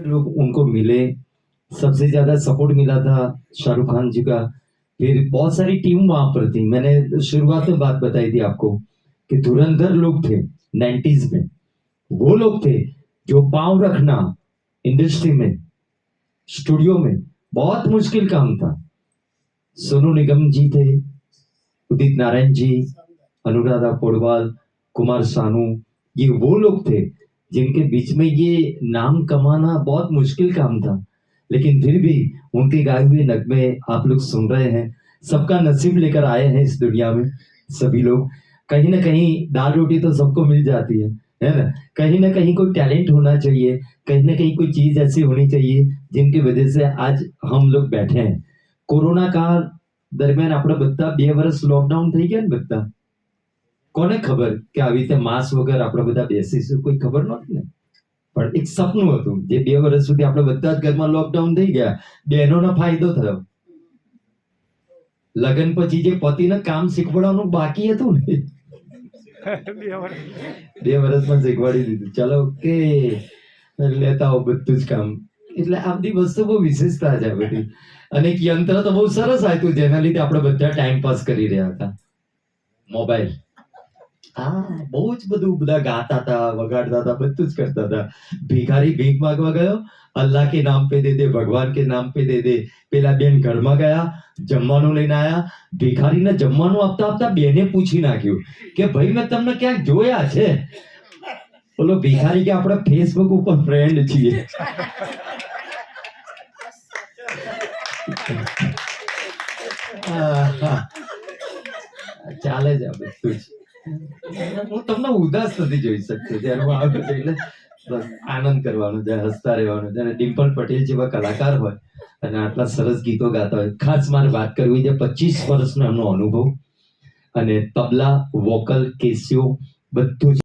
लोग उनको मिले, सबसे ज्यादा सपोर्ट मिला था शाहरुख खान जी का। फिर बहुत सारी टीम वहां पर थी। मैंने शुरुआत में बात बताई थी आपको कि धुरंधर लोग थे 90s में। वो लोग थे जो पांव रखना इंडस्ट्री में, स्टूडियो में बहुत मुश्किल काम था। सोनू निगम जी थे, उदित नारायण जी, अनुराधा पौडवाल, कुमार सानू, ये वो लोग थे जिनके बीच में ये नाम कमाना बहुत मुश्किल काम था। लेकिन फिर भी उनके गाए हुए नगमे आप लोग सुन रहे हैं। सबका नसीब लेकर आए हैं इस दुनिया में सभी लोग। कहीं ना कहीं दाल रोटी तो सबको मिल जाती है ना कहीं कोई टैलेंट होना चाहिए, कहीं ना कहीं कोई चीज ऐसी होनी चाहिए जिनकी वजह से आज हम लोग बैठे हैं। कोरोना काल દરમિયાન આપણે બધા 2 વર્ષ લોકડાઉન થઈ ગયા ને બધા, કોને ખબર કે આવી રીતે માસ વગર આપણે બધા બેસીશું, કોઈ ખબર નહોતી ને। પણ એક સપનું હતું જે 2 વર્ષ સુધી આપણે બધા જ ઘરમાં લોકડાઉન થઈ ગયા, બહેનોનો ફાયદો થયો। લગ્ન પછી જે પતિને કામ શીખવાડવાનું બાકી હતું ને 2 વર્ષમાં શીખવાડી દીધું, ચલો ઓકે લેતા આવો બધું જ કામ। એટલે આ બધી વસ્તુ બહુ વિશેષતા છે આ બધી। અને એક યંત્ર તો બહુ સરસ આવ્યું જેના લીધે આપણે બધા ટાઈમ પાસ કરી રહ્યા હતા, મોબાઈલ। હા, બહુ જ બધું બધા ગાતા હતા, વગાડતા હતા, બધું જ કરતા હતા। ભિખારી ભીખ માંગવા ગયો, અલ્લાહ के नाम पे दे दे, भगवान के नाम पे दे दे। પેલા બેન ઘરમાં ગયા, જમવાનું લઈને આયા, ભિખારીને જમવાનું આપતા આપતા બેને પૂછી નાખ્યું કે ભાઈ મેં તમને ક્યાંક જોયા છે। બોલો ભિખારી કે આપણે ફેસબુક ઉપર ફ્રેન્ડ છીએ। ચાલે છે આ બધું જ। હું તમને ઉદાસ નથી જોઈ શકતો જ્યારે હું આવું છું, એટલે બસ આનંદ કરવાનો છે, હસતા રહેવાનું છે। અને ડિમ્પલ પટેલ જેવા કલાકાર હોય અને આટલા સરસ ગીતો ગાતા હોય, ખાસ મારે વાત કરવી છે 25 વર્ષનો એમનો અનુભવ, અને તબલા, વોકલ, કેસિયો બધું જ